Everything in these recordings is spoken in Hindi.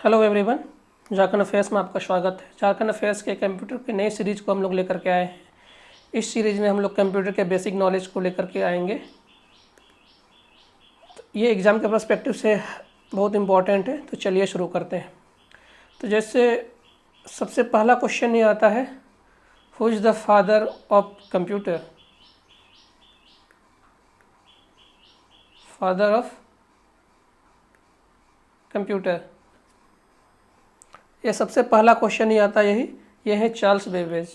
हेलो एवरीवन, झारखंड अफेयर्स में आपका स्वागत है। झारखंड अफेयर्स के कंप्यूटर की नई सीरीज को हम लोग लेकर के आए हैं। इस सीरीज में हम लोग कंप्यूटर के बेसिक नॉलेज को लेकर के आएंगे। तो ये एग्ज़ाम के पर्सपेक्टिव से बहुत इम्पॉर्टेंट है, तो चलिए शुरू करते हैं। तो जैसे सबसे पहला क्वेश्चन ये आता है, who is the father of computer? Father of computer, ये सबसे पहला क्वेश्चन ही आता है। ये है चार्ल्स बेबेज।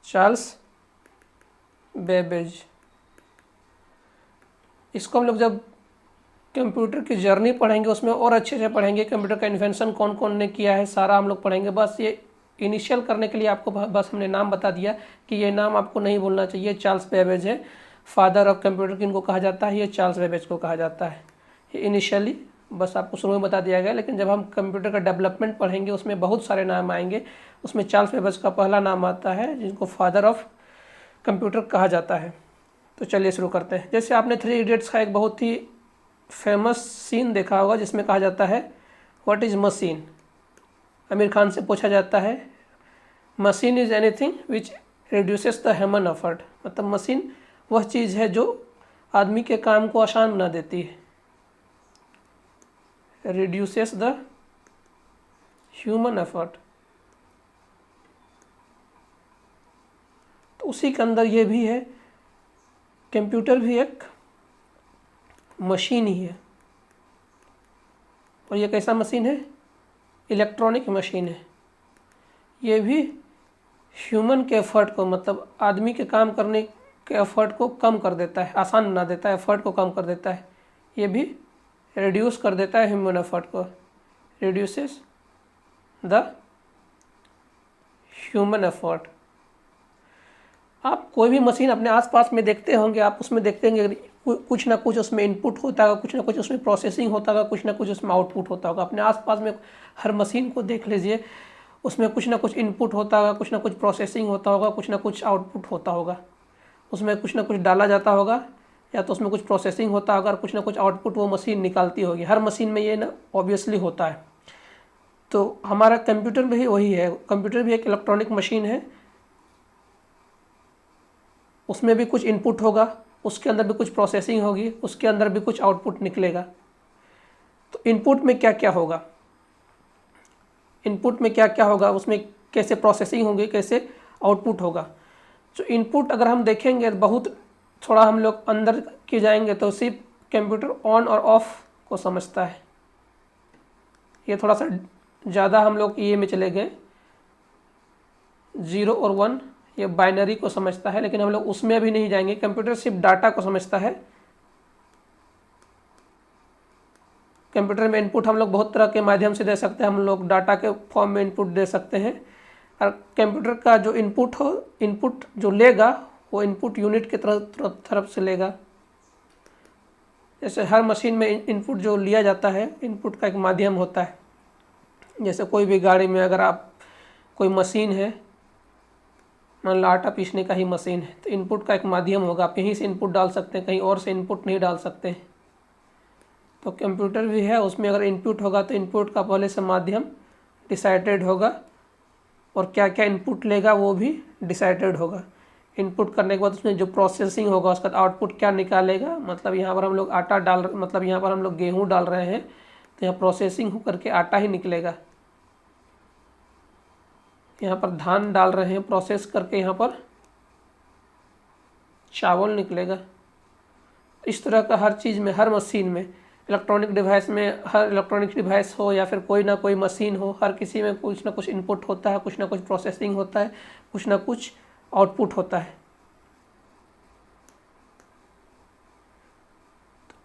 चार्ल्स बेबेज, इसको हम लोग जब कंप्यूटर की जर्नी पढ़ेंगे उसमें और अच्छे से पढ़ेंगे। कंप्यूटर का इन्वेंशन कौन कौन ने किया है सारा हम लोग पढ़ेंगे। बस ये इनिशियल करने के लिए आपको बस हमने नाम बता दिया कि ये नाम आपको नहीं बोलना चाहिए। चार्ल्स बेबेज है, फादर ऑफ कंप्यूटर किनको कहा जाता है? ये चार्ल्स बेबेज को कहा जाता है। ये इनिशियली बस आपको शुरू में बता दिया गया, लेकिन जब हम कंप्यूटर का डेवलपमेंट पढ़ेंगे उसमें बहुत सारे नाम आएंगे। उसमें चार्ल्स बेबेज का पहला नाम आता है, जिनको फादर ऑफ कंप्यूटर कहा जाता है। तो चलिए शुरू करते हैं। जैसे आपने 3 इडियट्स का एक बहुत ही फेमस सीन देखा होगा जिसमें कहा जाता है what is machine. Aamir Khan से पूछा जाता है machine is anything which reduces the human effort. मतलब मशीन वह चीज़ है जो आदमी के काम को आसान बना देती है। रिड्यूसेस द ह्यूमन एफर्ट, तो उसी के अंदर ये भी है। कंप्यूटर भी एक मशीन ही है, और ये कैसा मशीन है? इलेक्ट्रॉनिक मशीन है। ये भी ह्यूमन के एफर्ट को, मतलब आदमी के काम करने के एफर्ट को कम कर देता है, आसान बना देता है, एफर्ट को कम कर देता है। ये भी रिड्यूस कर देता है ह्यूमन एफर्ट को, रिड्यूसेस द ह्यूमन एफर्ट। आप कोई भी मशीन अपने आसपास में देखते होंगे, आप उसमें देखते होंगे कुछ ना कुछ उसमें इनपुट होता होगा, कुछ ना कुछ उसमें प्रोसेसिंग होता होगा, कुछ ना कुछ उसमें आउटपुट होता होगा। अपने आसपास में हर मशीन को देख लीजिए, उसमें कुछ ना कुछ इनपुट होता होगा, कुछ ना कुछ प्रोसेसिंग होता होगा, कुछ ना कुछ आउटपुट होता होगा। उसमें कुछ ना कुछ डाला जाता होगा, या तो उसमें कुछ प्रोसेसिंग होता होगा और कुछ ना कुछ आउटपुट वो मशीन निकालती होगी। हर मशीन में ये ना ऑब्वियसली होता है। तो हमारा कंप्यूटर भी वही है। कंप्यूटर भी एक इलेक्ट्रॉनिक मशीन है। उसमें भी कुछ इनपुट होगा, उसके अंदर भी कुछ प्रोसेसिंग होगी, उसके अंदर भी कुछ आउटपुट निकलेगा। तो इनपुट में क्या क्या होगा, इनपुट में क्या क्या होगा, उसमें कैसे प्रोसेसिंग होगी, कैसे आउटपुट होगा। जो इनपुट अगर हम देखेंगे बहुत थोड़ा हम लोग अंदर की जाएंगे तो सिर्फ कंप्यूटर ऑन और ऑफ को समझता है। ये थोड़ा सा ज़्यादा हम लोग ये में चले गए, 0 और 1 ये बाइनरी को समझता है, लेकिन हम लोग उसमें अभी नहीं जाएंगे। कंप्यूटर सिर्फ डाटा को समझता है। कंप्यूटर में इनपुट हम लोग बहुत तरह के माध्यम से दे सकते हैं। हम लोग डाटा के फॉर्म में इनपुट दे सकते हैं, और कंप्यूटर का जो इनपुट हो, इनपुट जो लेगा वो इनपुट यूनिट की तरफ से लेगा। जैसे हर मशीन में इनपुट जो लिया जाता है, इनपुट का एक माध्यम होता है। जैसे कोई भी गाड़ी में अगर आप कोई मशीन है, मान लो आटा पीसने का ही मशीन है, तो इनपुट का एक माध्यम होगा। आप यहीं से इनपुट डाल सकते हैं, कहीं और से इनपुट नहीं डाल सकते हैं। तो कंप्यूटर भी है, उसमें अगर इनपुट होगा तो इनपुट का पहले से माध्यम डिसाइडेड होगा, और क्या क्या इनपुट लेगा वो भी डिसाइडेड होगा। इनपुट करने के बाद उसमें जो प्रोसेसिंग होगा, उसका आउटपुट क्या निकालेगा। मतलब यहाँ पर हम लोग आटा डाल, मतलब यहाँ पर हम लोग गेहूँ डाल रहे हैं, तो यहाँ प्रोसेसिंग होकर के आटा ही निकलेगा। यहाँ पर धान डाल रहे हैं, प्रोसेस करके यहाँ पर चावल निकलेगा। इस तरह का हर चीज़ में, हर मशीन में, इलेक्ट्रॉनिक डिवाइस में, हर इलेक्ट्रॉनिक डिवाइस हो या फिर कोई ना कोई मशीन हो, हर किसी में कुछ ना कुछ इनपुट होता है, कुछ ना कुछ प्रोसेसिंग होता है, कुछ ना कुछ आउटपुट होता है।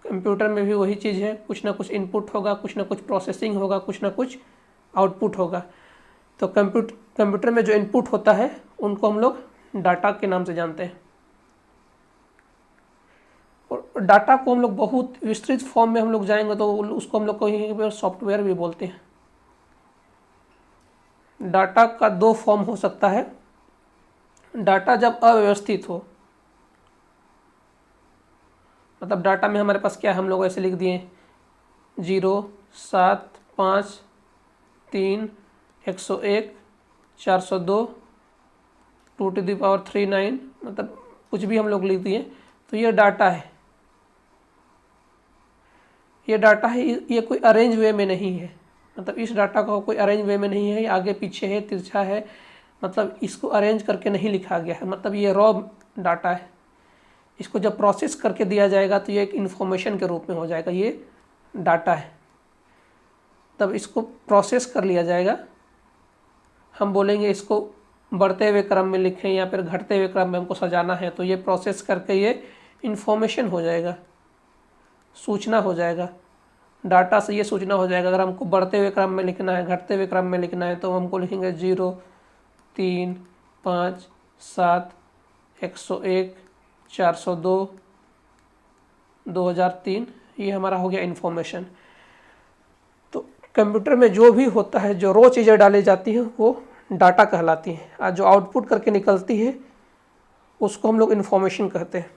कंप्यूटर में भी वही चीज़ है, कुछ ना कुछ इनपुट होगा, कुछ ना कुछ प्रोसेसिंग होगा, कुछ ना कुछ आउटपुट होगा। तो कंप्यूटर में जो इनपुट होता है उनको हम लोग डाटा के नाम से जानते हैं। और डाटा को हम लोग बहुत विस्तृत फॉर्म में हम लोग जाएंगे तो उसको हम लोग कहीं पर सॉफ्टवेयर भी बोलते हैं। डाटा का 2 फॉर्म हो सकता है। डाटा जब अव्यवस्थित हो, मतलब डाटा में हमारे पास क्या है, हम लोग ऐसे लिख दिए 0 7 5 3 101 402 2 to the power 39, मतलब कुछ भी हम लोग लिख दिए। तो ये डाटा है, ये डाटा है, ये कोई अरेंज वे में नहीं है, मतलब इस डाटा का कोई अरेंज वे में नहीं है, ये आगे पीछे है, तिरछा है, मतलब इसको अरेंज करके नहीं लिखा गया है, मतलब ये रॉ डाटा है। इसको जब प्रोसेस करके दिया जाएगा तो ये एक इन्फॉर्मेशन के रूप में हो जाएगा, ये डाटा है। तब इसको प्रोसेस कर लिया जाएगा, हम बोलेंगे इसको बढ़ते हुए क्रम में लिखें या फिर घटते हुए क्रम में हमको सजाना है, तो ये प्रोसेस करके ये इन्फॉर्मेशन हो जाएगा, सूचना हो जाएगा। डाटा से ये सूचना हो जाएगा। अगर हमको बढ़ते हुए क्रम में लिखना है, घटते हुए क्रम में लिखना है, तो हमको लिखेंगे 0 3 5 7 101 402 2003, ये हमारा हो गया इन्फॉर्मेशन। तो कंप्यूटर में जो भी होता है, जो रॉ चीज़ें डाली जाती हैं वो डाटा कहलाती हैं, और जो आउटपुट करके निकलती है उसको हम लोग इन्फॉर्मेशन कहते हैं।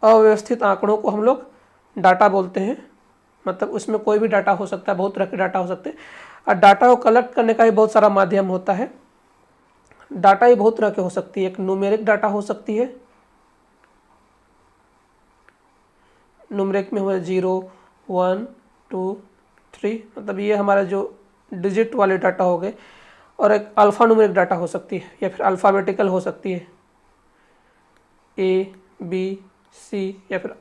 अव्यवस्थित आंकड़ों को हम लोग डाटा बोलते हैं, मतलब उसमें कोई भी डाटा हो सकता है, बहुत तरह के डाटा हो सकते हैं। और डाटा को कलेक्ट करने का भी बहुत सारा माध्यम होता है। डाटा ही बहुत तरह के हो सकती है, एक न्यूमेरिक डाटा हो सकती है, न्यूमेरिक में हुआ 0 1 2 3, मतलब ये हमारा जो डिजिट वाले डाटा हो गए। और एक अल्फ़ा न्यूमेरिक डाटा हो सकती है, या फिर अल्फ़ाबेटिकल हो सकती है, A B C, या फिर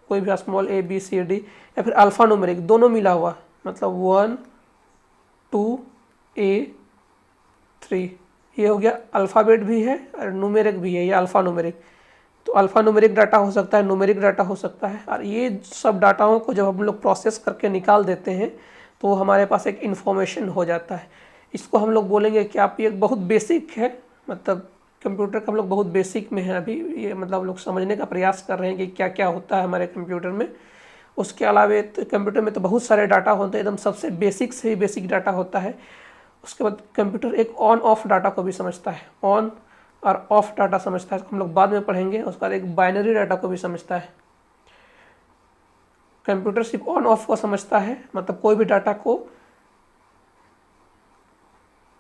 कोई भी small a b c d, या फिर अल्फ़ा न्यूमेरिक दोनों मिला हुआ, मतलब 1 2 a 3, ये हो गया। अल्फ़ाबेट भी है और न्यूमेरिक भी है, ये अल्फ़ा न्यूमेरिक। तो अल्फ़ा न्यूमेरिक डाटा हो सकता है, न्यूमेरिक डाटा हो सकता है। और ये सब डाटाओं को जब हम लोग प्रोसेस करके निकाल देते हैं तो हमारे पास एक इन्फॉर्मेशन हो जाता है। इसको हम लोग बोलेंगे कि आप, ये बहुत बेसिक है, मतलब कंप्यूटर का हम लोग बहुत बेसिक में है अभी, ये मतलब हम लोग समझने का प्रयास कर रहे हैं कि क्या क्या होता है हमारे कंप्यूटर में। उसके अलावा तो कंप्यूटर में तो बहुत सारे डाटा होते हैं, एकदम सबसे बेसिक से ही बेसिक डाटा होता है। उसके बाद कंप्यूटर एक ऑन ऑफ डाटा को भी समझता है, ऑन और ऑफ डाटा समझता है, हम लोग बाद में पढ़ेंगे। उसके बाद एक बाइनरी डाटा को भी समझता है। कंप्यूटर सिर्फ ऑन ऑफ को समझता है, मतलब कोई भी डाटा को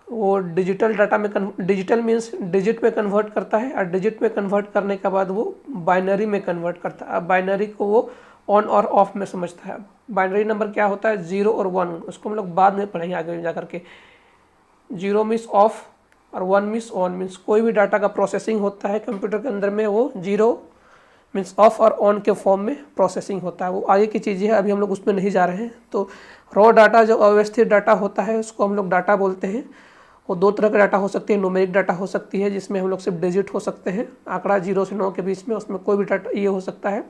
वो डिजिटल डाटा में डिजिटल मीन्स डिजिट में कन्वर्ट करता है, और डिजिट में कन्वर्ट करने के बाद वो बाइनरी में कन्वर्ट करता है। अब बाइनरी को वो ऑन और ऑफ में समझता है। बाइनरी नंबर क्या होता है, 0 और 1, उसको हम लोग बाद में पढ़ेंगे आगे जा करके। 0 मीन्स ऑफ और 1 मीन्स ऑन, मीन्स कोई भी डाटा का प्रोसेसिंग होता है कंप्यूटर के अंदर में, वो 0 मीन्स ऑफ और ऑन के फॉर्म में प्रोसेसिंग होता है। वो आगे की चीज़ें हैं, अभी हम लोग उसमें नहीं जा रहे हैं। तो रॉ डाटा जो अव्यवस्थित डाटा होता है उसको हम लोग डाटा बोलते हैं। वो दो तरह का डाटा हो सकती है, न्यूमेरिक डाटा हो सकती है जिसमें हम लोग सिर्फ डिजिट हो सकते हैं, आंकड़ा 0 से 9 के बीच में, उसमें कोई भी डाटा ये हो सकता है।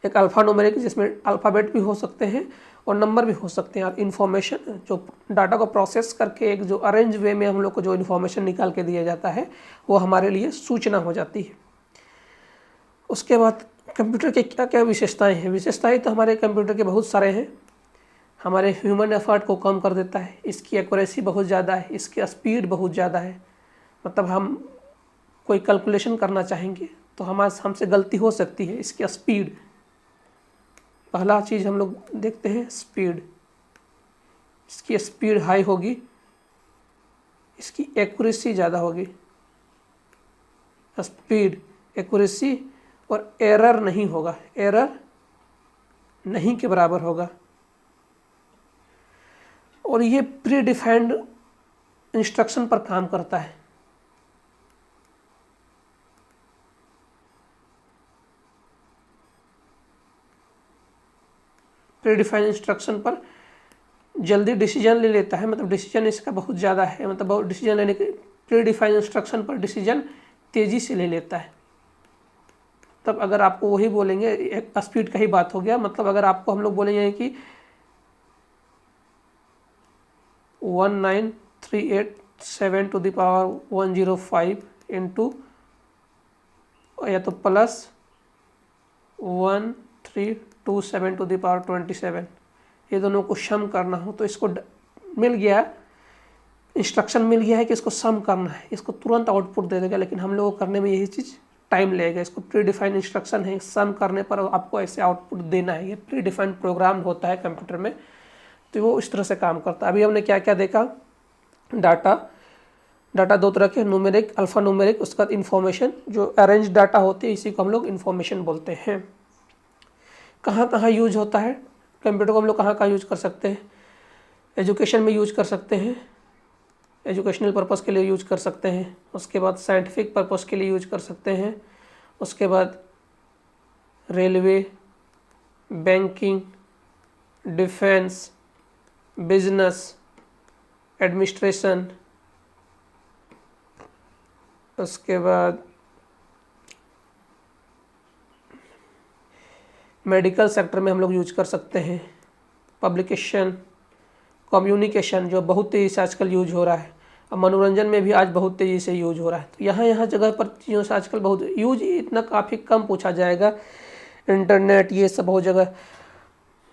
एक अल्फ़ा न्यूमेरिक जिसमें अल्फ़ाबेट भी हो सकते हैं और नंबर भी हो सकते हैं। और इन्फॉर्मेशन जो डाटा को प्रोसेस करके एक जो अरेंज वे में हम लोग को जो इन्फॉर्मेशन निकाल के दिया जाता है वो हमारे लिए सूचना हो जाती है। उसके बाद कंप्यूटर के क्या क्या विशेषताएँ हैं। विशेषताएँ तो हमारे कंप्यूटर के बहुत सारे हैं। हमारे ह्यूमन एफर्ट को कम कर देता है, इसकी एक्यूरेसी बहुत ज़्यादा है, इसकी स्पीड बहुत ज़्यादा है। मतलब हम कोई कैलकुलेशन करना चाहेंगे तो हमसे गलती हो सकती है। इसकी स्पीड, पहला चीज़ हम लोग देखते हैं स्पीड, इसकी स्पीड हाई होगी, इसकी एक्यूरेसी ज़्यादा होगी। स्पीड, एक्यूरेसी और एरर नहीं होगा, एरर नहीं के बराबर होगा। और ये प्री डिफाइंड इंस्ट्रक्शन पर काम करता है। प्री डिफाइंड इंस्ट्रक्शन पर जल्दी डिसीजन ले लेता है, मतलब डिसीजन इसका बहुत ज़्यादा है, मतलब बहुत डिसीजन लेने के प्री डिफाइंड इंस्ट्रक्शन पर डिसीजन तेज़ी से ले लेता है। तब अगर आपको वही बोलेंगे, एक स्पीड का ही बात हो गया, मतलब अगर आपको हम लोग बोलेंगे कि 19387 to the power 105 इंटू या तो प्लस 1327 to the power 27, ये दोनों को सम करना हो तो इसको मिल गया, इंस्ट्रक्शन मिल गया है कि इसको सम करना है, इसको तुरंत आउटपुट दे देगा। लेकिन हम लोगों को करने में यही चीज़ टाइम लगेगा। इसको प्री डिफाइंड इंस्ट्रक्शन है, सम करने पर आपको ऐसे आउटपुट देना है। ये प्री डिफाइंड प्रोग्राम होता है कंप्यूटर में, तो वो इस तरह से काम करता है। अभी हमने क्या क्या देखा, डाटा दो तरह के, न्यूमेरिक, अल्फा न्यूमेरिक, उसके बाद इन्फॉर्मेशन। जो अरेंज डाटा होती है इसी को हम लोग इन्फॉर्मेशन बोलते हैं। कहाँ कहाँ यूज होता है कंप्यूटर को, हम लोग कहाँ कहाँ यूज कर सकते हैं? एजुकेशन में यूज कर सकते हैं, एजुकेशनल पर्पज़ के लिए यूज कर सकते हैं। उसके बाद साइंटिफिक पर्पज़ के लिए यूज कर सकते हैं। उसके बाद railway, banking, defence, business, administration, उसके बाद मेडिकल सेक्टर में हम लोग यूज कर सकते हैं। पब्लिकेशन, कम्युनिकेशन जो बहुत तेज़ी से आजकल यूज हो रहा है, और मनोरंजन में भी आज बहुत तेज़ी से यूज हो रहा है। तो यहाँ जगह पर चीज़ों से आजकल बहुत यूज इतना काफ़ी कम पूछा जाएगा। इंटरनेट, ये सब बहुत जगह,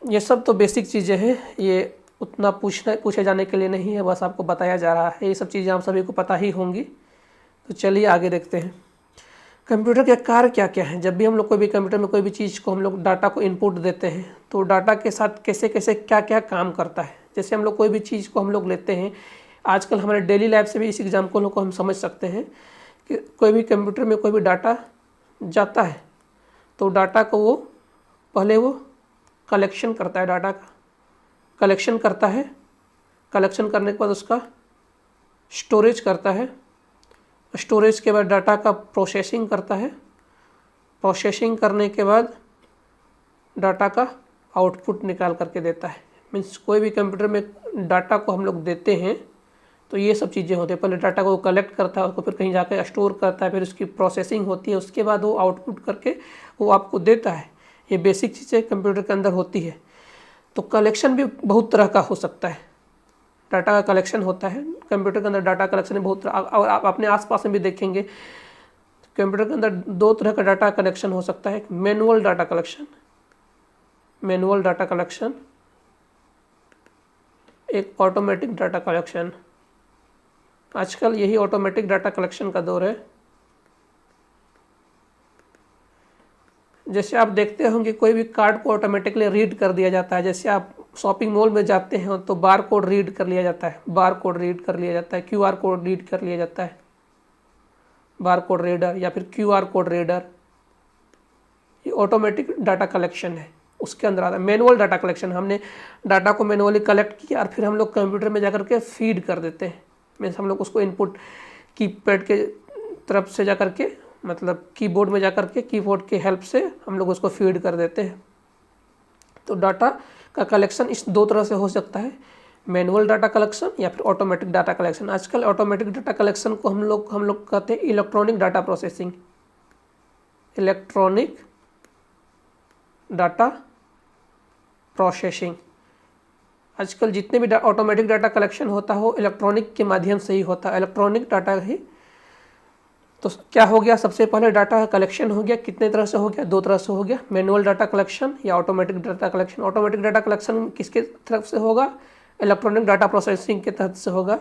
ये सब तो बेसिक चीज़ें हैं, ये उतना पूछे जाने के लिए नहीं है, बस आपको बताया जा रहा है। ये सब चीज़ें आप सभी को पता ही होंगी। तो चलिए आगे देखते हैं कंप्यूटर के कार्य क्या क्या हैं। जब भी हम लोग कोई भी कंप्यूटर में कोई भी चीज़ को हम लोग डाटा को इनपुट देते हैं, तो डाटा के साथ कैसे कैसे क्या क्या काम करता है। जैसे हम लोग कोई भी चीज़ को हम लोग लेते हैं, आजकल हमारे डेली लाइफ से भी इस एग्जाम्पल को हम समझ सकते हैं कि कोई भी कंप्यूटर में कोई भी डाटा जाता है, तो डाटा को वो पहले वो कलेक्शन करता है, डाटा का कलेक्शन करता है। कलेक्शन करने के बाद उसका स्टोरेज करता है। स्टोरेज के बाद डाटा का प्रोसेसिंग करता है। प्रोसेसिंग करने के बाद डाटा का आउटपुट निकाल करके देता है। मीन्स कोई भी कंप्यूटर में डाटा को हम लोग देते हैं तो ये सब चीज़ें होती है। पहले डाटा को कलेक्ट करता है, उसको फिर कहीं जाकर स्टोर करता है, फिर उसकी प्रोसेसिंग होती है, उसके बाद वो आउटपुट करके वो आपको देता है। ये बेसिक चीज़ें कंप्यूटर के अंदर होती है। तो कलेक्शन भी बहुत तरह का हो सकता है। डाटा का कलेक्शन होता है कंप्यूटर के अंदर, डाटा कलेक्शन बहुत तरह, और आप अपने आसपास में भी देखेंगे कंप्यूटर के अंदर दो तरह का डाटा कलेक्शन हो सकता है। Manual data collection, manual data collection, एक ऑटोमेटिक डाटा कलेक्शन। आजकल यही ऑटोमेटिक डाटा कलेक्शन का दौर है। जैसे आप देखते होंगे कोई भी कार्ड को ऑटोमेटिकली रीड कर दिया जाता है। जैसे आप शॉपिंग मॉल में जाते हैं तो बार कोड रीड कर लिया जाता है, बार कोड रीड कर लिया जाता है, क्यूआर कोड रीड कर लिया जाता है, बार कोड रीडर या फिर क्यूआर कोड रीडर। ये ऑटोमेटिक डाटा कलेक्शन है, उसके अंदर आता है। मैनुअल डाटा कलेक्शन, हमने डाटा को मैनुअली कलेक्ट किया और फिर हम लोग कंप्यूटर में जाकर के फीड कर देते हैं। मीन्स हम लोग उसको इनपुट कीपैड के तरफ से जाकर के, मतलब कीबोर्ड में जाकर के कीबोर्ड के हेल्प से हम लोग उसको फीड कर देते हैं। तो डाटा का कलेक्शन इस दो तरह से हो सकता है, मैनुअल डाटा कलेक्शन या फिर ऑटोमेटिक डाटा कलेक्शन। आजकल ऑटोमेटिक डाटा कलेक्शन को हम लोग कहते हैं electronic data processing, electronic data processing. आजकल जितने भी ऑटोमेटिक डाटा कलेक्शन होता है वो इलेक्ट्रॉनिक के माध्यम से ही होता है, इलेक्ट्रॉनिक डाटा ही। तो क्या हो गया, सबसे पहले डाटा कलेक्शन हो गया, कितने तरह से हो गया, दो तरह से हो गया, मैनुअल डाटा कलेक्शन या automatic data collection. Automatic data collection किसके तरफ से होगा, इलेक्ट्रॉनिक डाटा प्रोसेसिंग के तहत से होगा।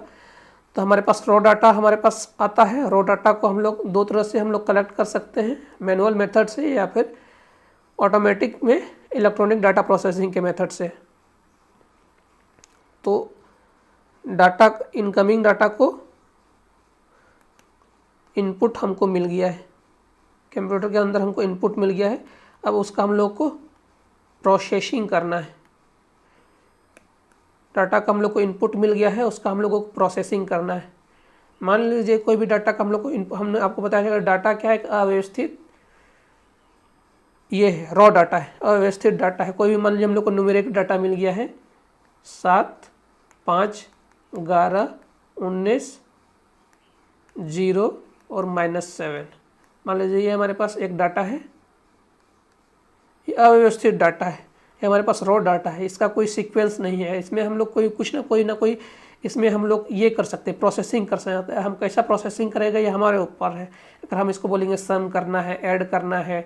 तो हमारे पास रॉ डाटा हमारे पास आता है। रॉ डाटा को हम लोग दो तरह से हम लोग कलेक्ट कर सकते हैं, मैनुअल मेथड से या फिर ऑटोमेटिक में इलेक्ट्रॉनिक डाटा प्रोसेसिंग के मेथड से। तो डाटा, इनकमिंग डाटा को इनपुट हमको मिल गया है, कंप्यूटर के अंदर हमको इनपुट मिल गया है। अब उसका हम लोग को प्रोसेसिंग करना है। डाटा का हम लोग को इनपुट मिल गया है, उसका हम लोग को प्रोसेसिंग करना है। मान लीजिए कोई भी डाटा का हम लोग को, हमने आपको बताया डाटा क्या है, अव्यवस्थित, ये है रॉ डाटा है, अव्यवस्थित डाटा है। कोई भी मान लीजिए हम लोग को न्यूमेरिक डाटा मिल गया है 7, 5, 11, 19, 0 और -7। मान लीजिए ये हमारे पास एक डाटा है, ये अव्यवस्थित डाटा है, ये हमारे पास रॉ डाटा है, इसका कोई सीक्वेंस नहीं है। इसमें हम लोग कुछ ना कोई इसमें हम लोग ये कर सकते हैं, प्रोसेसिंग कर सकते हैं। हम कैसा प्रोसेसिंग करेगा ये हमारे ऊपर है। अगर हम इसको बोलेंगे सम करना है, ऐड करना है,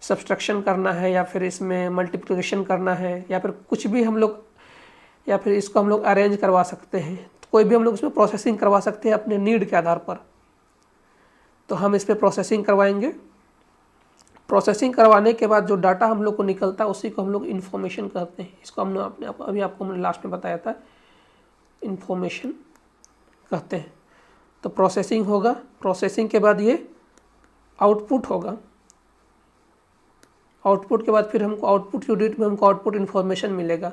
सब्सट्रैक्शन करना है, या फिर इसमें मल्टीप्लिकेशन करना है, या फिर कुछ भी हम लोग, या फिर इसको हम लोग अरेंज करवा सकते हैं। तो कोई भी हम लोग इसमें प्रोसेसिंग करवा सकते हैं अपने नीड के आधार पर। तो हम इस पर प्रोसेसिंग करवाएंगे। प्रोसेसिंग करवाने के बाद जो डाटा हम लोग को निकलता है उसी को हम लोग इन्फॉर्मेशन कहते हैं। इसको हमने अभी आपको हमने लास्ट में बताया था, इन्फॉर्मेशन कहते हैं। तो प्रोसेसिंग होगा, प्रोसेसिंग के बाद ये आउटपुट होगा, आउटपुट के बाद फिर हमको आउटपुट यूनिट में हमको आउटपुट इन्फॉर्मेशन मिलेगा,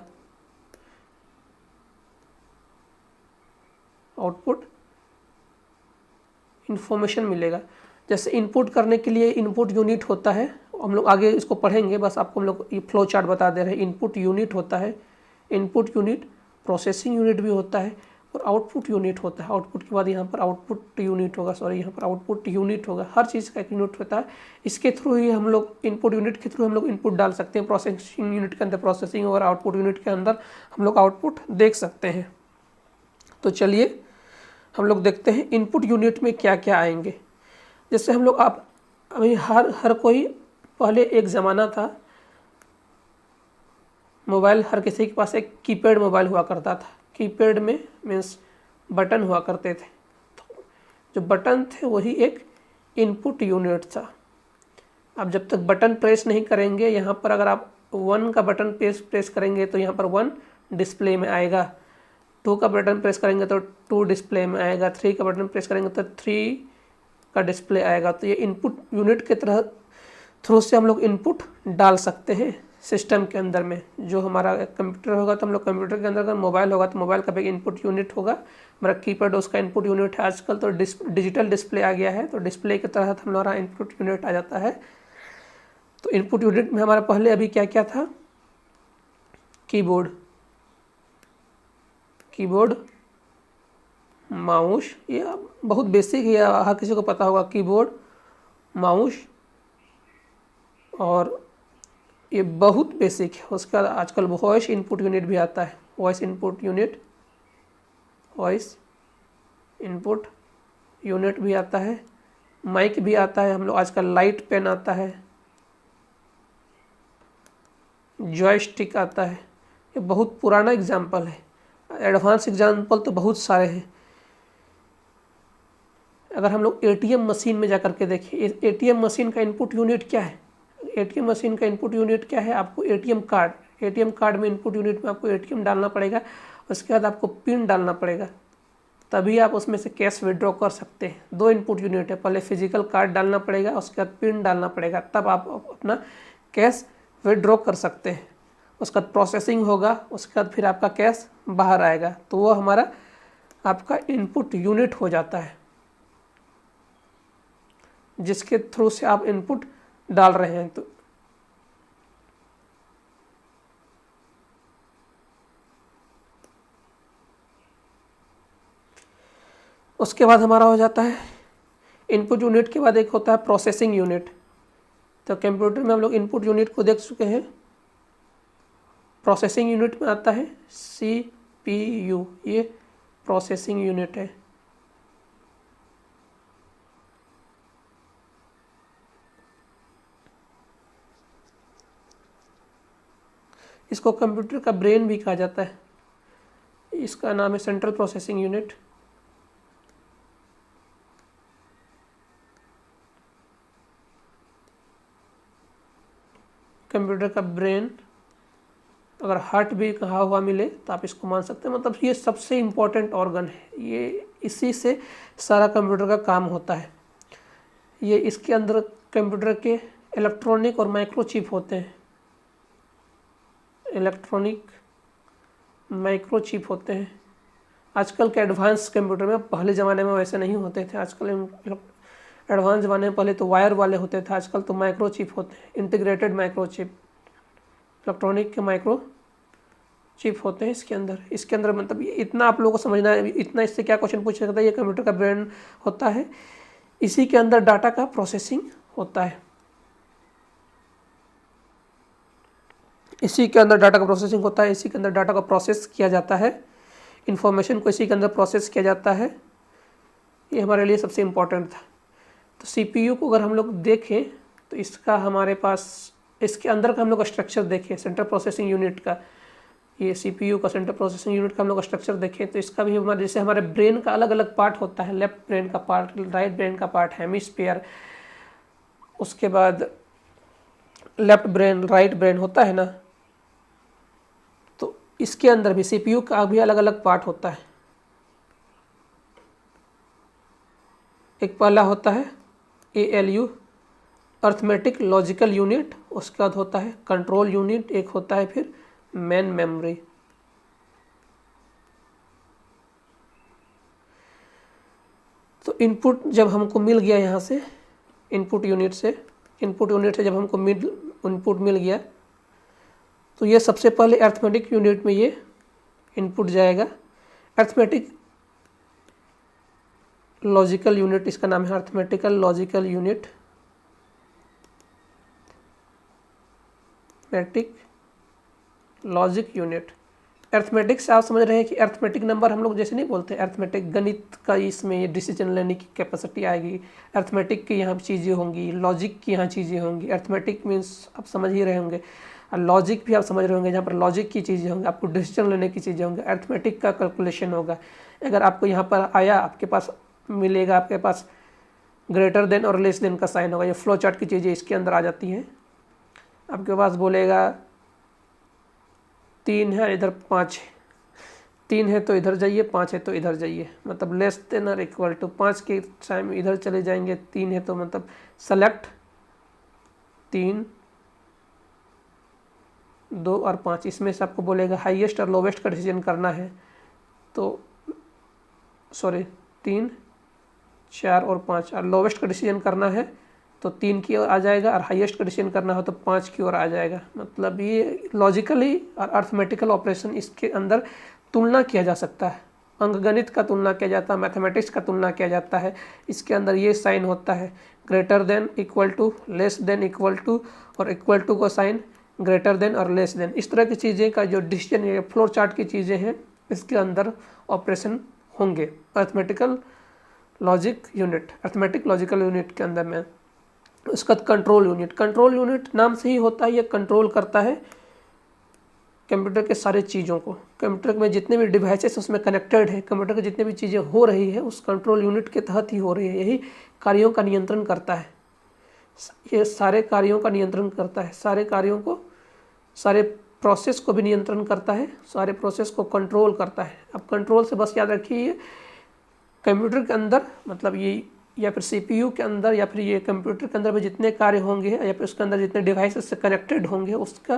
आउटपुट इन्फॉर्मेशन मिलेगा। जैसे इनपुट करने के लिए इनपुट यूनिट होता है, हम लोग आगे इसको पढ़ेंगे, बस आपको हम लोग ये फ्लो चार्ट बता दे रहे हैं। इनपुट यूनिट होता है, इनपुट यूनिट, प्रोसेसिंग यूनिट भी होता है और आउटपुट यूनिट होता है। आउटपुट के बाद यहाँ पर आउटपुट यूनिट होगा, यहाँ पर आउटपुट यूनिट होगा। हर चीज़ का एक यूनिट होता है। इसके थ्रू ही हम लोग इनपुट यूनिट के थ्रू हम लोग इनपुट डाल सकते हैं। प्रोसेसिंग यूनिट के अंदर प्रोसेसिंग और आउटपुट यूनिट के अंदर हम लोग आउटपुट देख सकते हैं। तो चलिए हम लोग देखते हैं इनपुट यूनिट में क्या क्या आएंगे। जैसे हम लोग आप अभी हर कोई, पहले एक ज़माना था मोबाइल, हर किसी के पास एक कीपैड मोबाइल हुआ करता था। कीपैड में मीन्स बटन हुआ करते थे। तो जो बटन थे वही एक इनपुट यूनिट था। अब जब तक बटन प्रेस नहीं करेंगे, यहाँ पर अगर आप 1 का बटन प्रेस करेंगे तो यहाँ पर 1 डिस्प्ले में आएगा, 2 का बटन प्रेस करेंगे तो 2 डिस्प्ले में आएगा, 3 का बटन प्रेस करेंगे तो 3 का डिस्प्ले आएगा। तो ये इनपुट यूनिट के तरह थ्रू से हम लोग इनपुट डाल सकते हैं सिस्टम के अंदर में। जो हमारा कंप्यूटर होगा तो हम लोग कंप्यूटर के अंदर, अगर मोबाइल होगा तो मोबाइल का भी इनपुट यूनिट होगा। हमारा कीपैड उसका इनपुट यूनिट है। आजकल तो डिजिटल डिस्प्ले आ गया है, तो डिस्प्ले की तरह हमारा इनपुट यूनिट आ जाता है। तो इनपुट यूनिट में हमारा पहले अभी क्या क्या था, कीबोर्ड, माउस, ये बहुत बेसिक है, हर किसी को पता होगा, कीबोर्ड, माउस, और ये बहुत बेसिक है। उसके बाद आजकल वॉइस इनपुट यूनिट भी आता है, वॉइस इनपुट यूनिट भी आता है, माइक भी आता है, हम लोग आजकल लाइट पेन आता है, जॉयस्टिक आता है। ये बहुत पुराना एग्जाम्पल है, एडवांस एग्जाम्पल तो बहुत सारे हैं। अगर हम लोग एटीएम मशीन में जाकर के देखें, एटीएम मशीन का इनपुट यूनिट क्या है, एटीएम मशीन का इनपुट यूनिट क्या है, आपको एटीएम कार्ड में इनपुट यूनिट में आपको एटीएम डालना पड़ेगा, उसके बाद आपको पिन डालना पड़ेगा, तभी आप उसमें से कैश विड्रॉ कर सकते हैं। 2 इनपुट यूनिट है, पहले फिजिकल कार्ड डालना पड़ेगा, उसके बाद पिन डालना पड़ेगा, तब आप अपना कैश विड्रॉ कर सकते हैं। उसका प्रोसेसिंग होगा, उसके बाद फिर आपका कैश बाहर आएगा, तो वो हमारा आपका इनपुट यूनिट हो जाता है, जिसके थ्रू से आप इनपुट डाल रहे हैं। तो उसके बाद हमारा हो जाता है इनपुट यूनिट के बाद एक होता है प्रोसेसिंग यूनिट। तो कंप्यूटर में हम लोग इनपुट यूनिट को देख चुके हैं। प्रोसेसिंग यूनिट में आता है CPU, ये प्रोसेसिंग यूनिट है। इसको कंप्यूटर का ब्रेन भी कहा जाता है, इसका नाम है सेंट्रल प्रोसेसिंग यूनिट। कंप्यूटर का ब्रेन, अगर हार्ट भी कहा हुआ मिले तो आप इसको मान सकते हैं। मतलब ये सबसे इम्पोर्टेंट ऑर्गन है, ये इसी से सारा कंप्यूटर का काम होता है। ये इसके अंदर कंप्यूटर के इलेक्ट्रॉनिक और माइक्रोचिप होते हैं, इलेक्ट्रॉनिक माइक्रोचिप होते हैं। आजकल के एडवांस कंप्यूटर में, पहले ज़माने में वैसे नहीं होते थे। आजकल एडवांस ज़माने में पहले तो वायर वाले होते थे, आजकल तो माइक्रोचिप होते हैं, इंटीग्रेटेड माइक्रोचिप, इलेक्ट्रॉनिक के माइक्रोचिप होते हैं इसके अंदर। मतलब ये इतना आप लोगों को समझना है, इतना इससे क्या क्वेश्चन पूछ सकता है। ये कंप्यूटर का ब्रेन होता है, इसी के अंदर डाटा का प्रोसेसिंग होता है, इसी के अंदर डाटा का प्रोसेसिंग होता है, इसी के अंदर डाटा का प्रोसेस किया जाता है, इन्फॉर्मेशन को इसी के अंदर प्रोसेस किया जाता है। ये हमारे लिए सबसे इम्पोर्टेंट था। तो CPU को अगर हम लोग देखें तो इसका हमारे पास, इसके अंदर का हम लोग स्ट्रक्चर देखें, सेंट्रल प्रोसेसिंग यूनिट का, ये CPU का सेंट्रल प्रोसेसिंग यूनिट का हम लोग स्ट्रक्चर देखें तो इसका भी हमारे, जैसे हमारे ब्रेन का अलग अलग पार्ट होता है, लेफ्ट ब्रेन का पार्ट, राइट ब्रेन का पार्ट, हेमिस्फीयर, उसके बाद लेफ्ट ब्रेन राइट ब्रेन होता है ना, तो इसके अंदर भी सीपीयू का भी अलग अलग पार्ट होता है। एक पहला होता है ALU अर्थमेटिक लॉजिकल यूनिट, उसके बाद होता है कंट्रोल यूनिट, एक होता है फिर मेन मेमोरी। तो इनपुट जब हमको मिल गया यहाँ से इनपुट यूनिट से जब हमको इनपुट मिल गया, तो ये सबसे पहले अर्थमेटिक यूनिट में ये इनपुट जाएगा। अर्थमेटिक लॉजिकल यूनिट इसका नाम है, arithmetical logical unit, arithmetic logic unit. Arithmetic से आप समझ रहे हैं कि अर्थमेटिक नंबर हम लोग जैसे नहीं बोलते, अर्थमेटिक गणित का इसमें ये डिसीजन लेने की कैपेसिटी आएगी, अर्थमेटिक की यहाँ चीज़ें होंगी, लॉजिक की यहाँ चीज़ें होंगी। अर्थमेटिक मीन्स आप समझ ही रहे होंगे, और लॉजिक भी आप समझ रहे होंगे, जहाँ पर लॉजिक की चीज़ें होंगी, आपको डिसीजन लेने की चीज़ें होंगी। अर्थमेटिक का कैलकुलेशन होगा। अगर आपको यहाँ पर आया, आपके पास मिलेगा, आपके पास ग्रेटर देन और लेस देन का साइन होगा, ये फ्लो चार्ट की चीज़ें इसके अंदर आ जाती हैं। आपके पास बोलेगा 3 है, इधर 5 है, 3 है तो इधर जाइए, 5 है तो इधर जाइए, मतलब लेस देन और इक्वल टू 5 के टाइम इधर चले जाएंगे, 3 है तो मतलब सेलेक्ट 3, 2 और 5। इसमें से आपको बोलेगा हाईएस्ट और लोवेस्ट का डिसीजन करना है, तो सॉरी 3, 4 और 5, और लोवेस्ट का डिसीजन करना है तो 3 की ओर आ जाएगा, और हाईएस्ट का डिसीजन करना हो तो 5 की ओर आ जाएगा। मतलब ये लॉजिकली और अर्थमेटिकल ऑपरेशन इसके अंदर तुलना किया जा सकता है, अंकगणित का तुलना किया जाता है, मैथमेटिक्स का तुलना किया जाता है। इसके अंदर ये साइन होता है greater than, equal to, less than, equal to, और इक्वल टू को साइन ग्रेटर देन और लेस देन। इस तरह की चीज़ें का जो डिसीजन या फ्लोर चार्ट की चीज़ें हैं, इसके अंदर ऑपरेशन होंगे arithmetical logic unit, arithmetic logical unit के अंदर में। उसका कंट्रोल यूनिट नाम से ही होता है, ये कंट्रोल करता है कंप्यूटर के सारे चीज़ों को। कंप्यूटर में जितने भी डिवाइसेस उसमें कनेक्टेड है, कंप्यूटर की जितने भी चीज़ें हो रही है उस कंट्रोल यूनिट के तहत ही हो रही है। यही कार्यों का नियंत्रण करता है, ये सारे कार्यों का नियंत्रण करता है, सारे कार्यों को, सारे प्रोसेस को भी नियंत्रण करता है, सारे प्रोसेस को कंट्रोल करता है। अब कंट्रोल से बस याद रखिए कंप्यूटर के अंदर, मतलब ये या फिर CPU के अंदर या फिर ये कंप्यूटर के अंदर में जितने कार्य होंगे या फिर उसके अंदर जितने डिवाइसेस से कनेक्टेड होंगे, उसका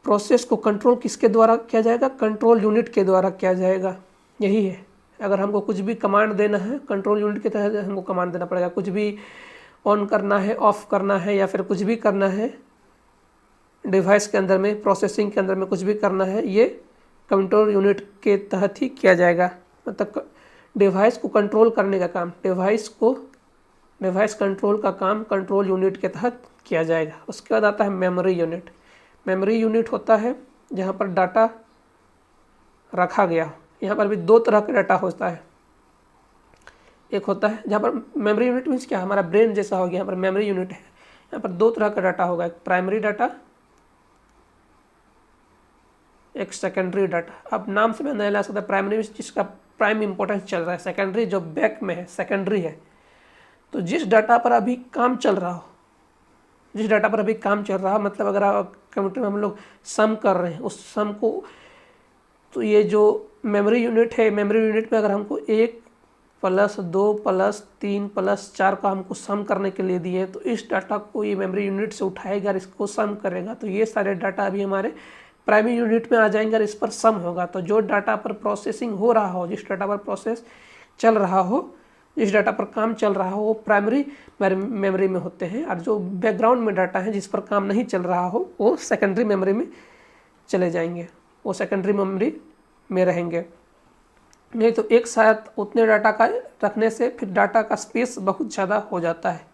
प्रोसेस को कंट्रोल किसके द्वारा किया जाएगा? कंट्रोल यूनिट के द्वारा किया जाएगा। यही है, अगर हमको कुछ भी कमांड देना है कंट्रोल यूनिट के तहत हमको कमांड देना पड़ेगा। कुछ भी ऑन करना है, ऑफ करना है, या फिर कुछ भी करना है डिवाइस के अंदर में, प्रोसेसिंग के अंदर में कुछ भी करना है, ये कंट्रोल यूनिट के तहत ही किया जाएगा। मतलब डिवाइस को कंट्रोल करने का काम, डिवाइस कंट्रोल का काम कंट्रोल यूनिट के तहत किया जाएगा। उसके बाद आता है मेमोरी यूनिट। मेमोरी यूनिट होता है जहाँ पर डाटा रखा गया। यहाँ पर भी 2 तरह का डाटा होता है। एक होता है जहाँ पर मेमोरी यूनिट मीन्स क्या, हमारा ब्रेन जैसा हो गया, यहाँ पर मेमोरी यूनिट है। यहाँ पर 2 तरह का डाटा होगा, एक प्राइमरी डाटा, एक सेकेंडरी डाटा। अब नाम से मैं नहीं ला सकता, प्राइमरी जिसका प्राइम इंपॉर्टेंस चल रहा है, सेकेंडरी जो बैक में है, सेकेंडरी है। तो जिस डाटा पर अभी काम चल रहा हो, मतलब अगर आप कंप्यूटर में हम लोग सम कर रहे हैं, उस सम को, तो ये जो मेमोरी यूनिट है, मेमोरी यूनिट में अगर हमको 1 + 2 + 3 + 4 का हमको सम करने के लिए दिए, तो इस डाटा को ये मेमोरी यूनिट से उठाएगा और इसको सम करेगा। तो ये सारे डाटा अभी हमारे प्राइमरी यूनिट में आ जाएंगे और इस पर सम होगा। तो जो डाटा पर प्रोसेसिंग हो रहा हो, जिस डाटा पर प्रोसेस चल रहा हो, जिस डाटा पर काम चल रहा हो, वो प्राइमरी मेमोरी में होते हैं, और जो बैकग्राउंड में डाटा है जिस पर काम नहीं चल रहा हो, वो सेकेंडरी मेमोरी में चले जाएंगे, वो सेकेंडरी मेमोरी में रहेंगे। नहीं तो एक साथ उतने डाटा का रखने से फिर डाटा का स्पेस बहुत ज़्यादा हो जाता है।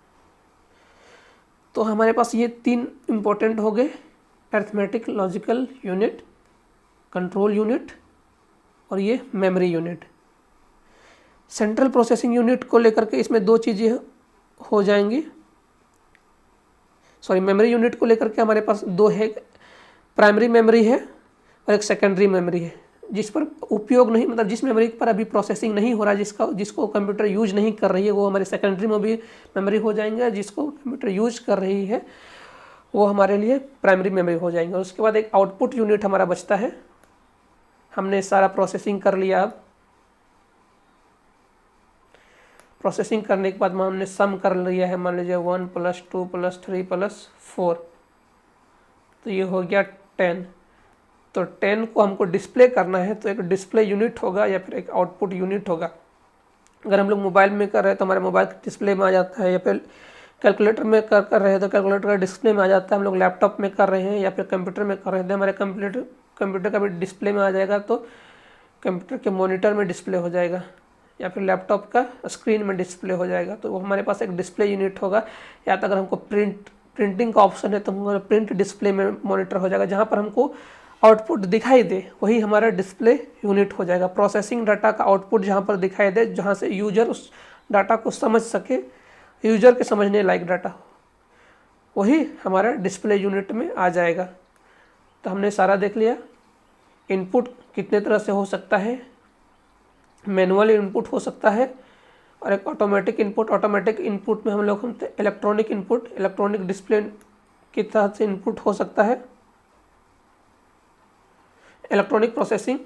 तो हमारे पास ये 3 इम्पोर्टेंट हो गए, arithmetic logical unit, control unit और ये memory unit. Central processing unit को लेकर के इसमें 2 चीज़ें हो जाएंगी। मेमोरी यूनिट को लेकर के हमारे पास 2 है, प्राइमरी मेमोरी है और एक सेकेंडरी मेमोरी है, जिस पर उपयोग नहीं, मतलब जिस मेमोरी पर अभी प्रोसेसिंग नहीं हो रहा, जिसको कंप्यूटर यूज नहीं कर रही है, वो हमारी सेकेंडरी मेमोरी हो जाएंगे। जिसको कंप्यूटर यूज कर रही है वो हमारे लिए प्राइमरी मेमोरी हो जाएंगे। और उसके बाद एक आउटपुट यूनिट हमारा बचता है। हमने सारा प्रोसेसिंग कर लिया। अब प्रोसेसिंग करने के बाद में हमने सम कर लिया है, मान लीजिए 1 + 2 + 3 + 4, तो ये हो गया 10। तो 10 को हमको डिस्प्ले करना है, तो एक डिस्प्ले यूनिट होगा या फिर एक आउटपुट यूनिट होगा। अगर हम लोग मोबाइल में कर रहे हैं तो हमारे मोबाइल डिस्प्ले में आ जाता है, या फिर कैलकुलेटर में कर रहे हैं तो कैलकुलेटर का डिस्प्ले में आ जाता है। हम लोग लैपटॉप में कर रहे हैं या फिर कंप्यूटर में कर रहे हैं तो हमारे कंप्यूटर का भी डिस्प्ले में आ जाएगा, तो कंप्यूटर के मॉनिटर में डिस्प्ले हो जाएगा या फिर लैपटॉप का स्क्रीन में डिस्प्ले हो जाएगा। तो वो हमारे पास एक डिस्प्ले यूनिट होगा। या तो अगर हमको प्रिंटिंग का ऑप्शन है तो हमारा प्रिंट डिस्प्ले में मॉनिटर हो जाएगा, जहाँ पर हमको आउटपुट दिखाई दे वही हमारा डिस्प्ले यूनिट हो जाएगा। प्रोसेसिंग डाटा का आउटपुट जहाँ पर दिखाई दे, जहाँ से यूजर उस डाटा को समझ सके, यूजर के समझने लायक डाटा हो, वही हमारा डिस्प्ले यूनिट में आ जाएगा। तो हमने सारा देख लिया। इनपुट कितने तरह से हो सकता है, मैनुअल इनपुट हो सकता है और एक ऑटोमेटिक इनपुट। ऑटोमेटिक इनपुट में हम लोग इलेक्ट्रॉनिक इनपुट, इलेक्ट्रॉनिक डिस्प्ले की तरह से इनपुट हो सकता है। इलेक्ट्रॉनिक प्रोसेसिंग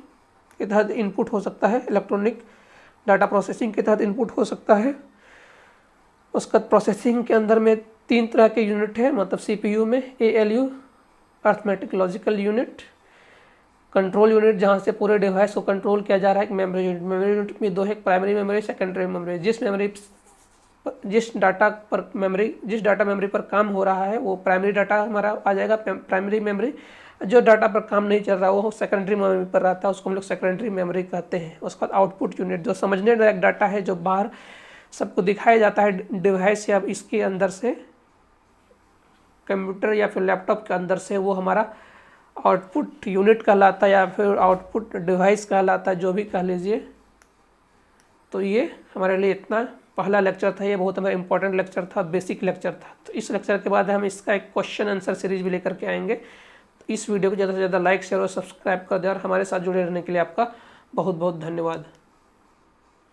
के तहत इनपुट हो सकता है, इलेक्ट्रॉनिक डाटा प्रोसेसिंग के तहत इनपुट हो सकता है। उसका प्रोसेसिंग के अंदर में 3 तरह के यूनिट है, मतलब सीपीयू में ALU arithmetic logical unit, control unit जहाँ से पूरे डिवाइस को कंट्रोल किया जा रहा है, एक मेमोरी यूनिट। मेमोरी यूनिट में 2 है, एक प्राइमरी मेमोरी, सेकेंडरी मेमोरी। जिस डाटा मेमोरी पर काम हो रहा है वो प्राइमरी डाटा हमारा आ जाएगा प्राइमरी मेमोरी। जो डाटा पर काम नहीं चल रहा वो सेकेंडरी मेमोरी पर रहता है, उसको हम लोग सेकेंडरी मेमोरी कहते हैं। उसके बाद आउटपुट यूनिट, जो समझने लायक डाटा है, जो बाहर सबको दिखाया जाता है डिवाइस या इसके अंदर से, कंप्यूटर या फिर लैपटॉप के अंदर से, वो हमारा आउटपुट यूनिट कहलाता है या फिर आउटपुट डिवाइस कहलाता है, जो भी कह लीजिए। तो ये हमारे लिए इतना पहला लेक्चर था। ये बहुत हमारा इंपॉर्टेंट लेक्चर था, बेसिक लेक्चर था। तो इस लेक्चर के बाद हम इसका एक क्वेश्चन आंसर सीरीज भी लेकर के आएंगे। तो इस वीडियो को ज़्यादा से ज़्यादा लाइक, शेयर और सब्सक्राइब कर दें और हमारे साथ जुड़े रहने के लिए आपका बहुत बहुत धन्यवाद।